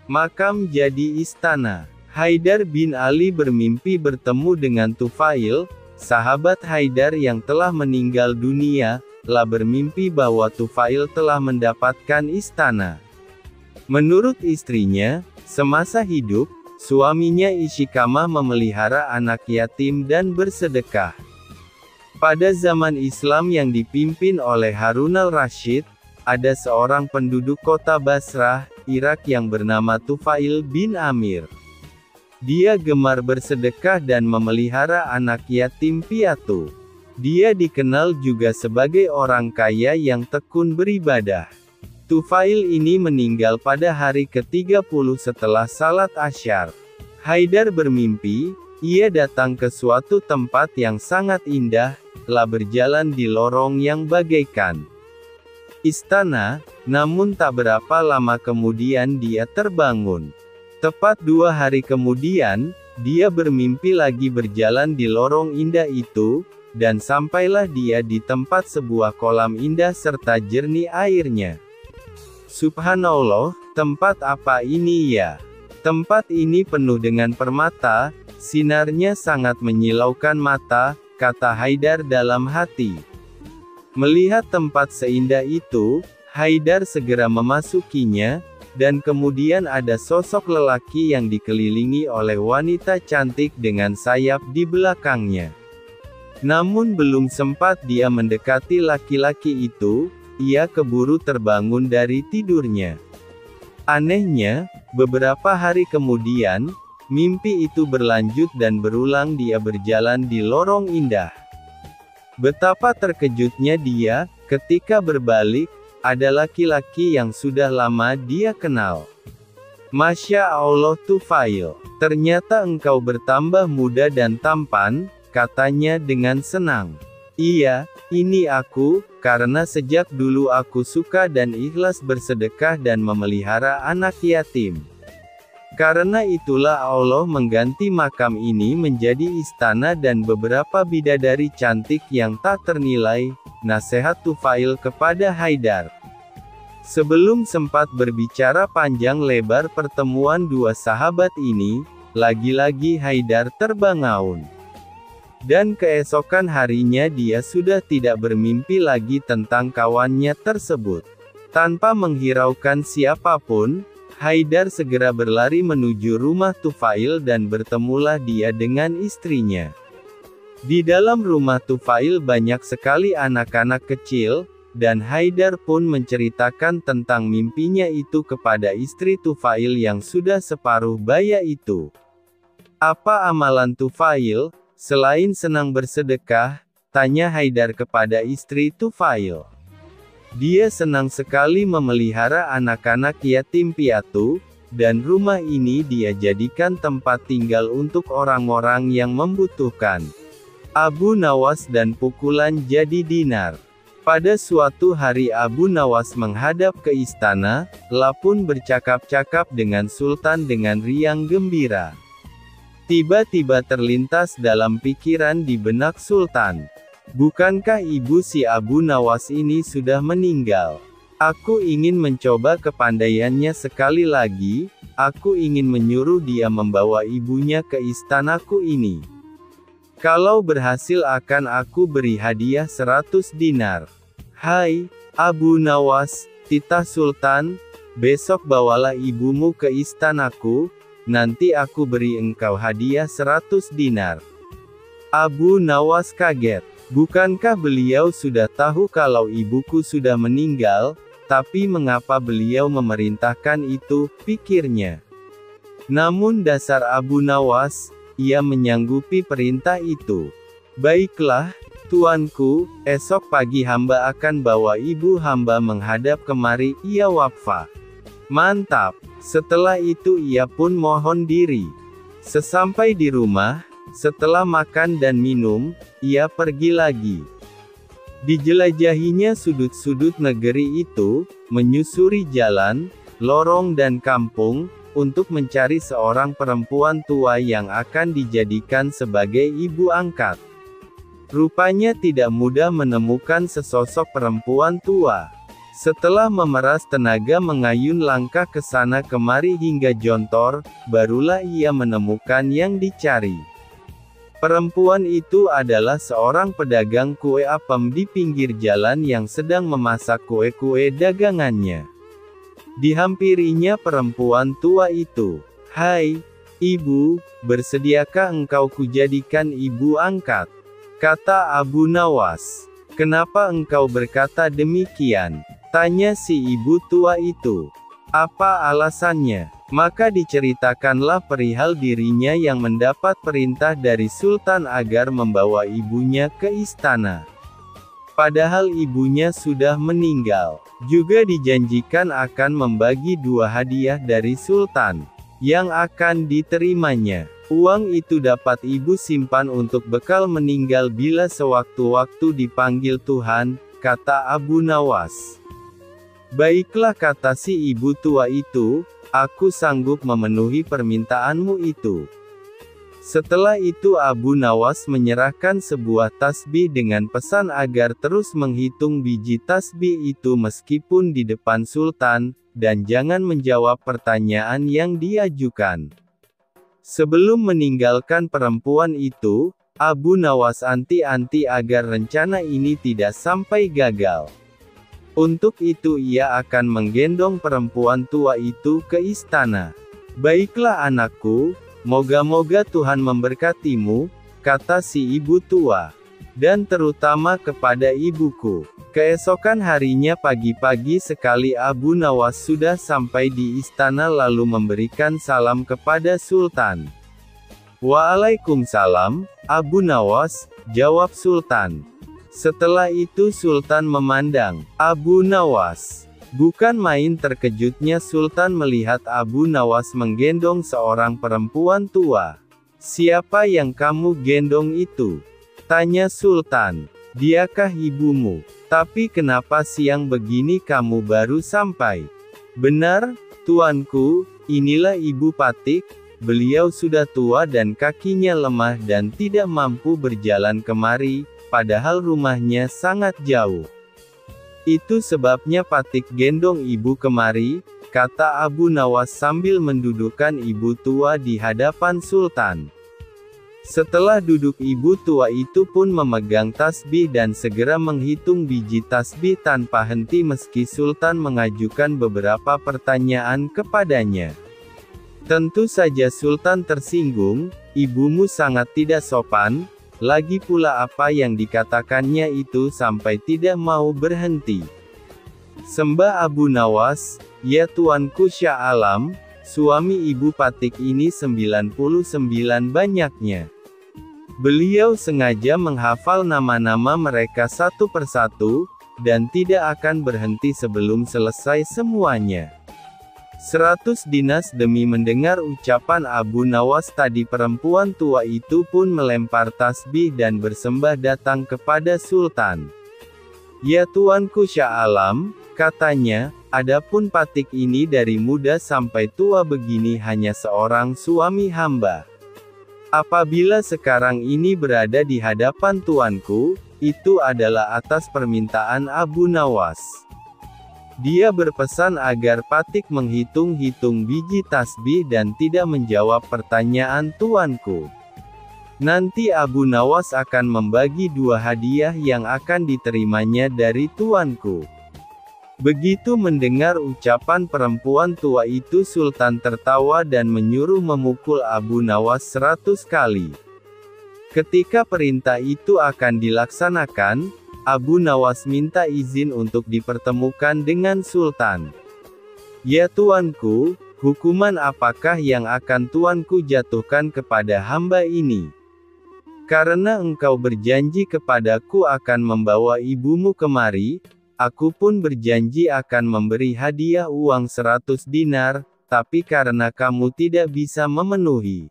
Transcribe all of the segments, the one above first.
Makam jadi istana. Haidar bin Ali bermimpi bertemu dengan Tufail, sahabat Haidar yang telah meninggal dunia, bermimpi bahwa Tufail telah mendapatkan istana. Menurut istrinya, semasa hidup, suaminya Isykamah memelihara anak yatim dan bersedekah. Pada zaman Islam yang dipimpin oleh Harun al-Rasyid, ada seorang penduduk kota Basrah, Irak yang bernama Tufail bin Amir. Dia gemar bersedekah dan memelihara anak yatim piatu. Dia dikenal juga sebagai orang kaya yang tekun beribadah. Tufail ini meninggal pada hari ke-30 setelah salat Asyar. Haidar bermimpi, ia datang ke suatu tempat yang sangat indah, berjalan di lorong yang bagaikan istana, namun tak berapa lama kemudian dia terbangun. Tepat 2 hari kemudian, dia bermimpi lagi berjalan di lorong indah itu, dan sampailah dia di tempat sebuah kolam indah serta jernih airnya. Subhanallah, tempat apa ini ya? Tempat ini penuh dengan permata, sinarnya sangat menyilaukan mata, kata Haidar dalam hati. Melihat tempat seindah itu, Haidar segera memasukinya, dan kemudian ada sosok lelaki yang dikelilingi oleh wanita cantik dengan sayap di belakangnya. Namun belum sempat dia mendekati laki-laki itu, ia keburu terbangun dari tidurnya. Anehnya, beberapa hari kemudian, mimpi itu berlanjut dan berulang. Dia berjalan di lorong indah. Betapa terkejutnya dia, ketika berbalik, ada laki-laki yang sudah lama dia kenal. Masya Allah Tufail, ternyata engkau bertambah muda dan tampan, katanya dengan senang. Iya, ini aku, karena sejak dulu aku suka dan ikhlas bersedekah dan memelihara anak yatim. Karena itulah Allah mengganti makam ini menjadi istana dan beberapa bidadari cantik yang tak ternilai, nasihat Tufail kepada Haidar. Sebelum sempat berbicara panjang lebar pertemuan dua sahabat ini, lagi-lagi Haidar terbangun. Dan keesokan harinya dia sudah tidak bermimpi lagi tentang kawannya tersebut. Tanpa menghiraukan siapapun, Haidar segera berlari menuju rumah Tufail dan bertemulah dia dengan istrinya. Di dalam rumah Tufail banyak sekali anak-anak kecil, dan Haidar pun menceritakan tentang mimpinya itu kepada istri Tufail yang sudah separuh baya itu. Apa amalan Tufail, selain senang bersedekah? Tanya Haidar kepada istri Tufail. Dia senang sekali memelihara anak-anak yatim piatu, dan rumah ini dia jadikan tempat tinggal untuk orang-orang yang membutuhkan. Abu Nawas dan pukulan jadi dinar. Pada suatu hari Abu Nawas menghadap ke istana, pun bercakap-cakap dengan Sultan dengan riang gembira. Tiba-tiba terlintas dalam pikiran di benak Sultan. Bukankah ibu si Abu Nawas ini sudah meninggal? Aku ingin mencoba kepandaiannya sekali lagi, aku ingin menyuruh dia membawa ibunya ke istanaku ini. Kalau berhasil akan aku beri hadiah 100 dinar. Hai, Abu Nawas, titah Sultan, besok bawalah ibumu ke istanaku, nanti aku beri engkau hadiah 100 dinar. Abu Nawas kaget. Bukankah beliau sudah tahu kalau ibuku sudah meninggal, tapi mengapa beliau memerintahkan itu, pikirnya. Namun dasar Abu Nawas, ia menyanggupi perintah itu. Baiklah, tuanku, esok pagi hamba akan bawa ibu hamba menghadap kemari, ia wafat. Mantap. Setelah itu ia pun mohon diri. Sesampai di rumah, setelah makan dan minum, ia pergi lagi. Dijelajahinya sudut-sudut negeri itu, menyusuri jalan, lorong dan kampung, untuk mencari seorang perempuan tua yang akan dijadikan sebagai ibu angkat. Rupanya tidak mudah menemukan sesosok perempuan tua. Setelah memeras tenaga mengayun langkah ke sana kemari hingga jontor, barulah ia menemukan yang dicari. Perempuan itu adalah seorang pedagang kue apem di pinggir jalan yang sedang memasak kue-kue dagangannya. Dihampirinya perempuan tua itu. "Hai, Ibu, bersediakah engkau kujadikan ibu angkat?" kata Abu Nawas. "Kenapa engkau berkata demikian?" tanya si ibu tua itu. "Apa alasannya?" Maka diceritakanlah perihal dirinya yang mendapat perintah dari Sultan agar membawa ibunya ke istana. Padahal ibunya sudah meninggal. Juga dijanjikan akan membagi 2 hadiah dari Sultan yang akan diterimanya. Uang itu dapat ibu simpan untuk bekal meninggal bila sewaktu-waktu dipanggil Tuhan, kata Abu Nawas. "Baiklah," kata si ibu tua itu, "aku sanggup memenuhi permintaanmu itu." Setelah itu Abu Nawas menyerahkan sebuah tasbih dengan pesan agar terus menghitung biji tasbih itu meskipun di depan Sultan, dan jangan menjawab pertanyaan yang diajukan. Sebelum meninggalkan perempuan itu, Abu Nawas anti-anti agar rencana ini tidak sampai gagal. Untuk itu ia akan menggendong perempuan tua itu ke istana. "Baiklah anakku, moga-moga Tuhan memberkatimu," kata si ibu tua. "Dan terutama kepada ibuku." Keesokan harinya pagi-pagi sekali Abu Nawas sudah sampai di istana lalu memberikan salam kepada Sultan. "Waalaikumsalam, Abu Nawas," jawab Sultan. Setelah itu Sultan memandang Abu Nawas. Bukan main terkejutnya Sultan melihat Abu Nawas menggendong seorang perempuan tua. "Siapa yang kamu gendong itu?" tanya Sultan. "Diakah ibumu? Tapi kenapa siang begini kamu baru sampai?" "Benar, tuanku, inilah Ibu Patik. Beliau sudah tua dan kakinya lemah dan tidak mampu berjalan kemari, padahal rumahnya sangat jauh. Itu sebabnya Patik gendong ibu kemari," kata Abu Nawas sambil mendudukkan ibu tua di hadapan Sultan. Setelah duduk ibu tua itu pun memegang tasbih dan segera menghitung biji tasbih tanpa henti meski Sultan mengajukan beberapa pertanyaan kepadanya. Tentu saja Sultan tersinggung, "Ibumu sangat tidak sopan, lagi pula apa yang dikatakannya itu sampai tidak mau berhenti." Sembah Abu Nawas, "Ya tuanku Syah Alam, suami Ibu Patik ini 99 banyaknya. Beliau sengaja menghafal nama-nama mereka satu persatu, dan tidak akan berhenti sebelum selesai semuanya." 100 dinas. Demi mendengar ucapan Abu Nawas tadi perempuan tua itu pun melempar tasbih dan bersembah datang kepada Sultan. "Ya tuanku Syah Alam," katanya, "adapun Patik ini dari muda sampai tua begini hanya seorang suami hamba. Apabila sekarang ini berada di hadapan tuanku, itu adalah atas permintaan Abu Nawas. Dia berpesan agar Patik menghitung-hitung biji tasbih dan tidak menjawab pertanyaan tuanku. Nanti Abu Nawas akan membagi 2 hadiah yang akan diterimanya dari tuanku." Begitu mendengar ucapan perempuan tua itu Sultan tertawa dan menyuruh memukul Abu Nawas 100 kali. Ketika perintah itu akan dilaksanakan, Abu Nawas minta izin untuk dipertemukan dengan Sultan. "Ya tuanku, hukuman apakah yang akan tuanku jatuhkan kepada hamba ini? Karena engkau berjanji kepadaku akan membawa ibumu kemari, aku pun berjanji akan memberi hadiah uang 100 dinar, tapi karena kamu tidak bisa memenuhi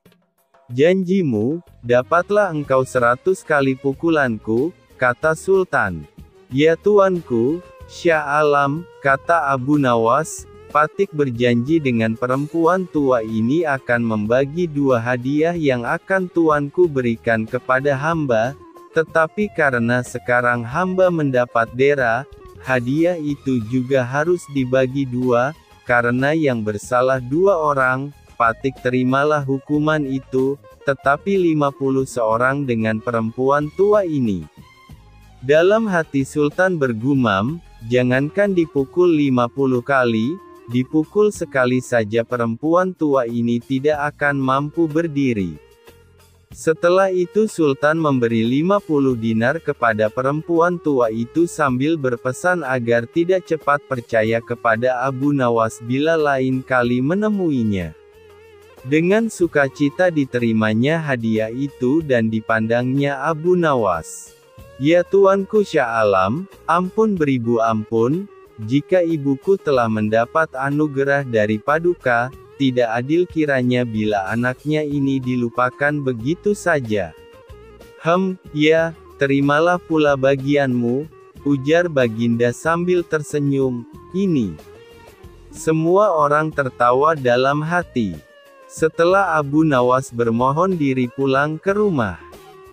janjimu, dapatlah engkau 100 kali pukulanku," kata Sultan. "Ya tuanku, Syah Alam," kata Abu Nawas, "Patik berjanji dengan perempuan tua ini akan membagi 2 hadiah yang akan tuanku berikan kepada hamba, tetapi karena sekarang hamba mendapat dera, hadiah itu juga harus dibagi dua, karena yang bersalah 2 orang, Patik terimalah hukuman itu, tetapi 50 seorang dengan perempuan tua ini. Dalam hati Sultan bergumam, jangankan dipukul 50 kali, dipukul sekali saja perempuan tua ini tidak akan mampu berdiri. Setelah itu Sultan memberi 50 dinar kepada perempuan tua itu sambil berpesan agar tidak cepat percaya kepada Abu Nawas bila lain kali menemuinya. Dengan sukacita diterimanya hadiah itu dan dipandangnya Abu Nawas. "Ya Tuanku Syah Alam, ampun beribu ampun, jika ibuku telah mendapat anugerah dari Paduka, tidak adil kiranya bila anaknya ini dilupakan begitu saja." Ya, terimalah pula bagianmu," ujar Baginda sambil tersenyum. Ini. Semua orang tertawa dalam hati. Setelah Abu Nawas bermohon diri pulang ke rumah.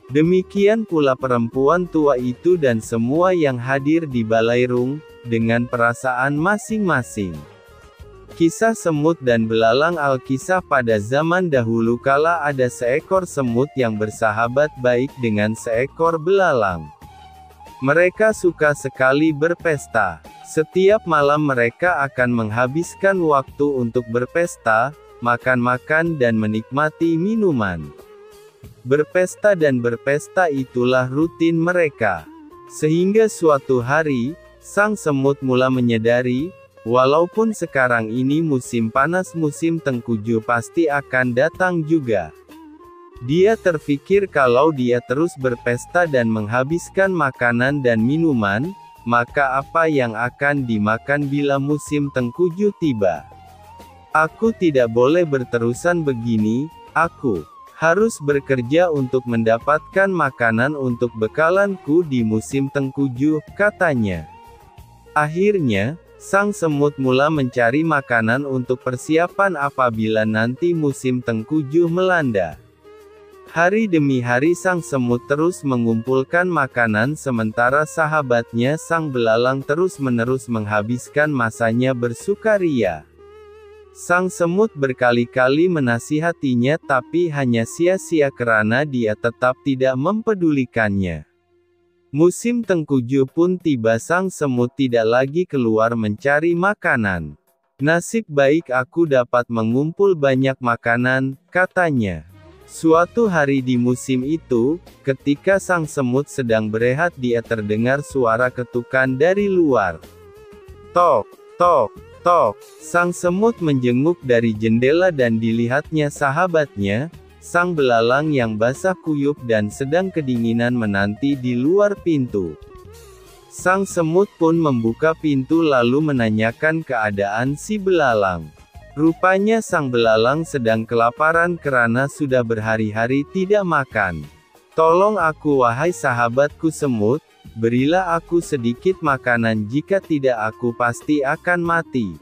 Demikian pula perempuan tua itu dan semua yang hadir di Balairung, dengan perasaan masing-masing. Kisah semut dan belalang. Alkisah pada zaman dahulu kala ada seekor semut yang bersahabat baik dengan seekor belalang. Mereka suka sekali berpesta. Setiap malam mereka akan menghabiskan waktu untuk berpesta, makan-makan dan menikmati minuman. Berpesta dan berpesta itulah rutin mereka. Sehingga suatu hari, sang semut mula menyadari, walaupun sekarang ini musim panas, musim tengkujuh pasti akan datang juga. Dia terfikir kalau dia terus berpesta dan menghabiskan makanan dan minuman, maka apa yang akan dimakan bila musim tengkujuh tiba? "Aku tidak boleh berterusan begini, aku harus bekerja untuk mendapatkan makanan untuk bekalanku di musim tengkujuh," katanya. Akhirnya, sang semut mula mencari makanan untuk persiapan apabila nanti musim tengkujuh melanda. Hari demi hari sang semut terus mengumpulkan makanan sementara sahabatnya sang belalang terus-menerus menghabiskan masanya bersukaria. Sang semut berkali-kali menasihatinya tapi hanya sia-sia karena dia tetap tidak mempedulikannya. Musim tengkujuh pun tiba, sang semut tidak lagi keluar mencari makanan. "Nasib baik aku dapat mengumpul banyak makanan," katanya. Suatu hari di musim itu, ketika sang semut sedang berehat dia terdengar suara ketukan dari luar. Tok, tok, tok. Sang semut menjenguk dari jendela dan dilihatnya sahabatnya, sang belalang yang basah kuyup dan sedang kedinginan menanti di luar pintu. Sang semut pun membuka pintu lalu menanyakan keadaan si belalang. Rupanya sang belalang sedang kelaparan karena sudah berhari-hari tidak makan. "Tolong aku wahai sahabatku semut, berilah aku sedikit makanan, jika tidak aku pasti akan mati."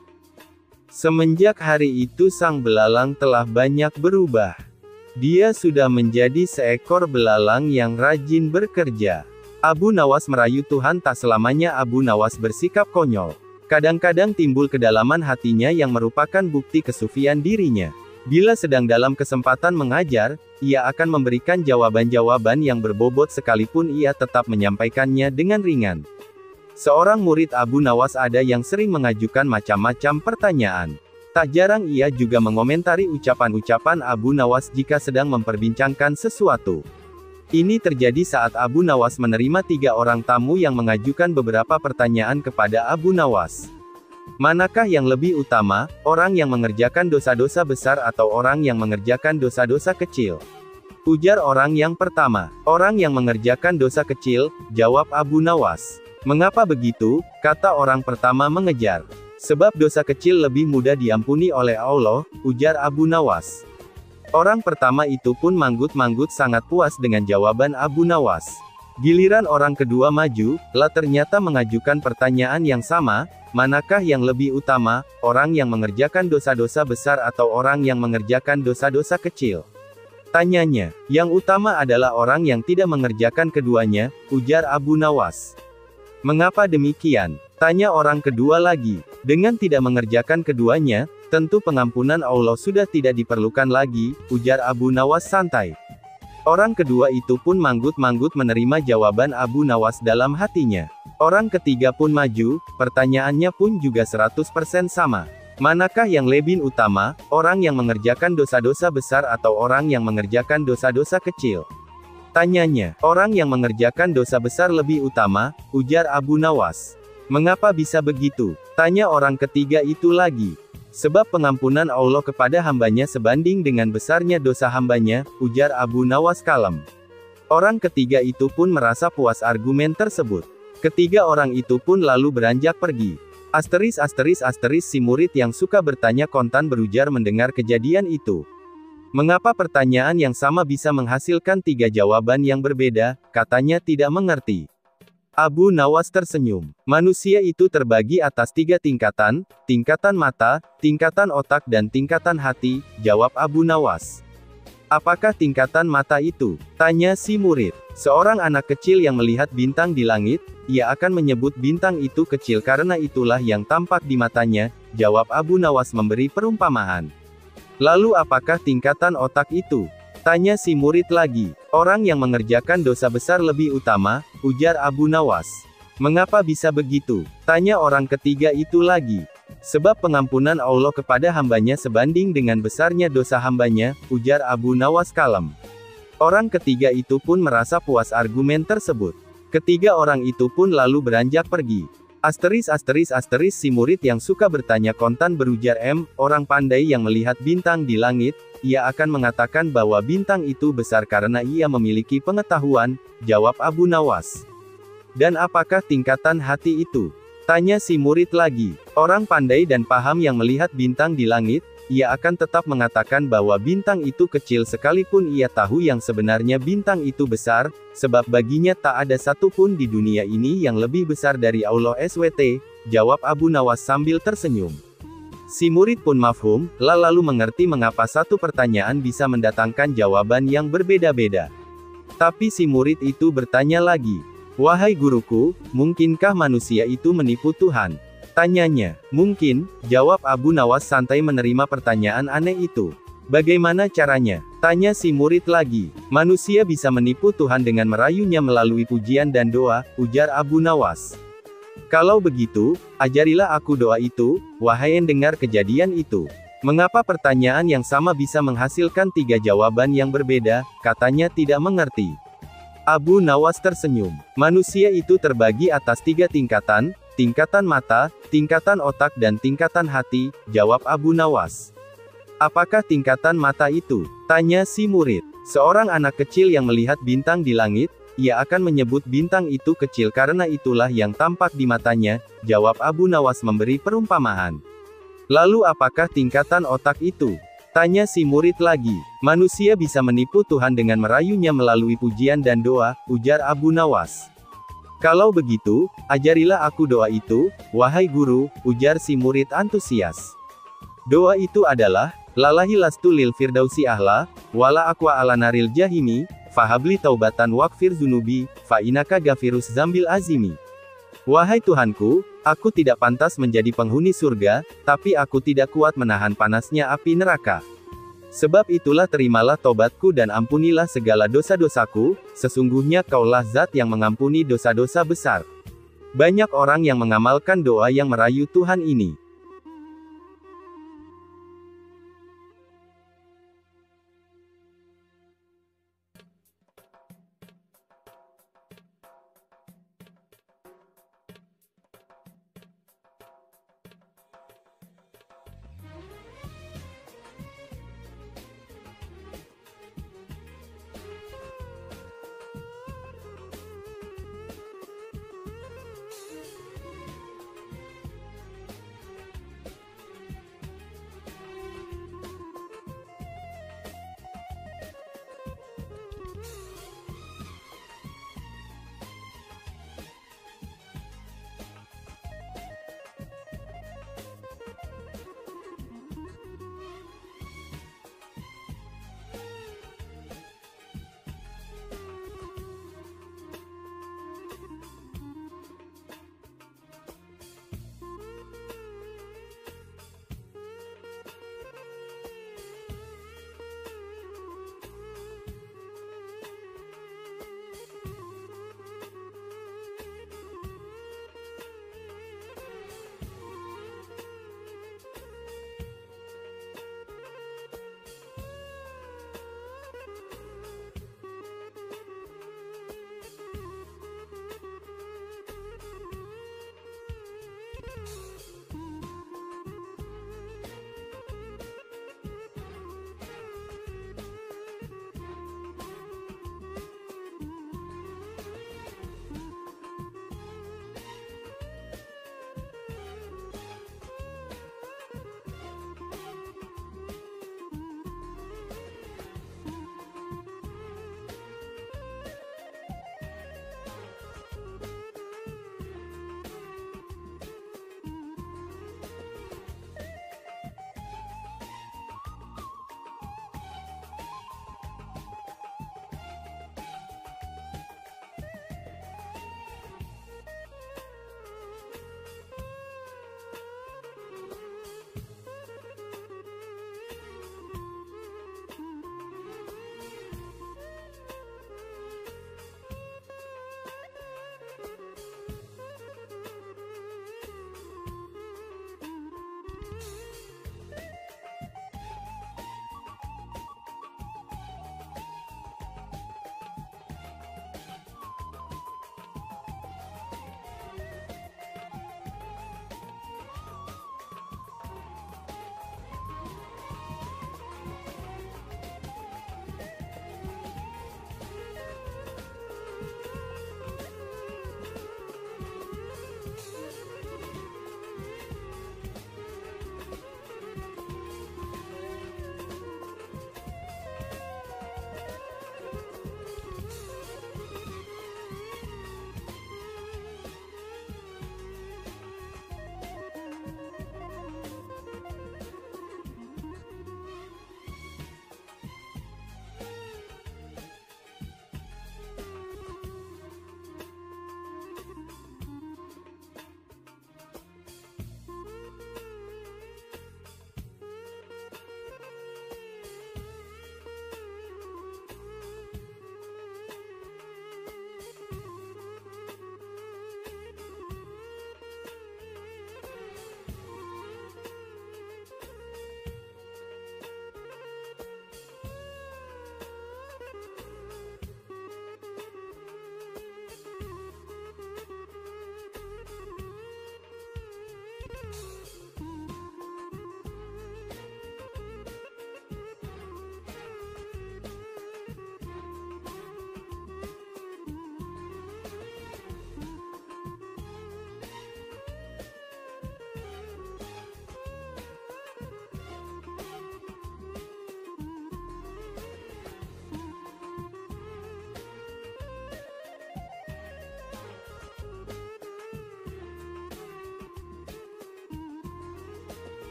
Semenjak hari itu sang belalang telah banyak berubah. Dia sudah menjadi seekor belalang yang rajin bekerja. Abu Nawas merayu Tuhan. Tak selamanya Abu Nawas bersikap konyol. Kadang-kadang timbul kedalaman hatinya yang merupakan bukti kesufian dirinya. Bila sedang dalam kesempatan mengajar, ia akan memberikan jawaban-jawaban yang berbobot sekalipun ia tetap menyampaikannya dengan ringan. Seorang murid Abu Nawas ada yang sering mengajukan macam-macam pertanyaan. Tak jarang ia juga mengomentari ucapan-ucapan Abu Nawas jika sedang memperbincangkan sesuatu. Ini terjadi saat Abu Nawas menerima 3 orang tamu yang mengajukan beberapa pertanyaan kepada Abu Nawas. "Manakah yang lebih utama, orang yang mengerjakan dosa-dosa besar atau orang yang mengerjakan dosa-dosa kecil?" Ujar orang yang pertama. "Orang yang mengerjakan dosa kecil," jawab Abu Nawas. "Mengapa begitu?" kata orang pertama mengejar. "Sebab dosa kecil lebih mudah diampuni oleh Allah," ujar Abu Nawas. Orang pertama itu pun manggut-manggut sangat puas dengan jawaban Abu Nawas. Giliran orang kedua maju, ternyata mengajukan pertanyaan yang sama, "Manakah yang lebih utama, orang yang mengerjakan dosa-dosa besar atau orang yang mengerjakan dosa-dosa kecil?" Tanyanya. "Yang utama adalah orang yang tidak mengerjakan keduanya," ujar Abu Nawas. "Mengapa demikian?" Tanya orang kedua lagi. Dengan tidak mengerjakan keduanya, tentu pengampunan Allah sudah tidak diperlukan lagi, ujar Abu Nawas santai. Orang kedua itu pun manggut-manggut menerima jawaban Abu Nawas dalam hatinya. Orang ketiga pun maju, pertanyaannya pun juga 100% sama. Manakah yang lebih utama, orang yang mengerjakan dosa-dosa besar atau orang yang mengerjakan dosa-dosa kecil? Tanyanya, orang yang mengerjakan dosa besar lebih utama, ujar Abu Nawas. Mengapa bisa begitu? Tanya orang ketiga itu lagi. Sebab pengampunan Allah kepada hambanya sebanding dengan besarnya dosa hambanya, ujar Abu Nawas kalem. Orang ketiga itu pun merasa puas argumen tersebut. Ketiga orang itu pun lalu beranjak pergi. Si murid yang suka bertanya kontan berujar mendengar kejadian itu. Mengapa pertanyaan yang sama bisa menghasilkan 3 jawaban yang berbeda, katanya tidak mengerti. Abu Nawas tersenyum. Manusia itu terbagi atas 3 tingkatan, tingkatan mata, tingkatan otak dan tingkatan hati, jawab Abu Nawas. Apakah tingkatan mata itu? Tanya si murid. Seorang anak kecil yang melihat bintang di langit, ia akan menyebut bintang itu kecil karena itulah yang tampak di matanya, jawab Abu Nawas memberi perumpamaan. Lalu apakah tingkatan otak itu? Tanya si murid lagi. Orang yang mengerjakan dosa besar lebih utama, ujar Abu Nawas. Mengapa bisa begitu? Tanya orang ketiga itu lagi. Sebab pengampunan Allah kepada hambanya sebanding dengan besarnya dosa hambanya, ujar Abu Nawas kalem. Orang ketiga itu pun merasa puas argumen tersebut. Ketiga orang itu pun lalu beranjak pergi. Si murid yang suka bertanya kontan berujar orang pandai yang melihat bintang di langit, ia akan mengatakan bahwa bintang itu besar karena ia memiliki pengetahuan, jawab Abu Nawas. Dan apakah tingkatan hati itu? Tanya si murid lagi. Orang pandai dan paham yang melihat bintang di langit, ia akan tetap mengatakan bahwa bintang itu kecil sekalipun ia tahu yang sebenarnya bintang itu besar, sebab baginya tak ada satupun di dunia ini yang lebih besar dari Allah SWT, jawab Abu Nawas sambil tersenyum. Si murid pun mafhum, lalu mengerti mengapa satu pertanyaan bisa mendatangkan jawaban yang berbeda-beda. Tapi si murid itu bertanya lagi, wahai guruku, mungkinkah manusia itu menipu Tuhan? Tanyanya, mungkin, jawab Abu Nawas santai menerima pertanyaan aneh itu. Bagaimana caranya? Tanya si murid lagi. Manusia bisa menipu Tuhan dengan merayunya melalui pujian dan doa, ujar Abu Nawas. Kalau begitu, ajarilah aku doa itu, wahai pendengar kejadian itu. Mengapa pertanyaan yang sama bisa menghasilkan 3 jawaban yang berbeda, katanya tidak mengerti. Abu Nawas tersenyum. Manusia itu terbagi atas 3 tingkatan, tingkatan mata, tingkatan otak dan tingkatan hati, jawab Abu Nawas. Apakah tingkatan mata itu? Tanya si murid. Seorang anak kecil yang melihat bintang di langit, ia akan menyebut bintang itu kecil karena itulah yang tampak di matanya, jawab Abu Nawas memberi perumpamaan. Lalu apakah tingkatan otak itu? Tanya si murid lagi. Manusia bisa menipu Tuhan dengan merayunya melalui pujian dan doa, ujar Abu Nawas. Kalau begitu, ajarilah aku doa itu, wahai guru, ujar si murid antusias. Doa itu adalah, lalahi lastu lil firdausi ahla, wala aqwa ala naril jahimi, fahabli taubatan wakfir zunubi, fa'inaka gafirus zambil azimi. Wahai Tuhanku, aku tidak pantas menjadi penghuni surga, tapi aku tidak kuat menahan panasnya api neraka. Sebab itulah terimalah tobatku dan ampunilah segala dosa-dosaku, sesungguhnya Kaulah Zat yang mengampuni dosa-dosa besar. Banyak orang yang mengamalkan doa yang merayu Tuhan ini.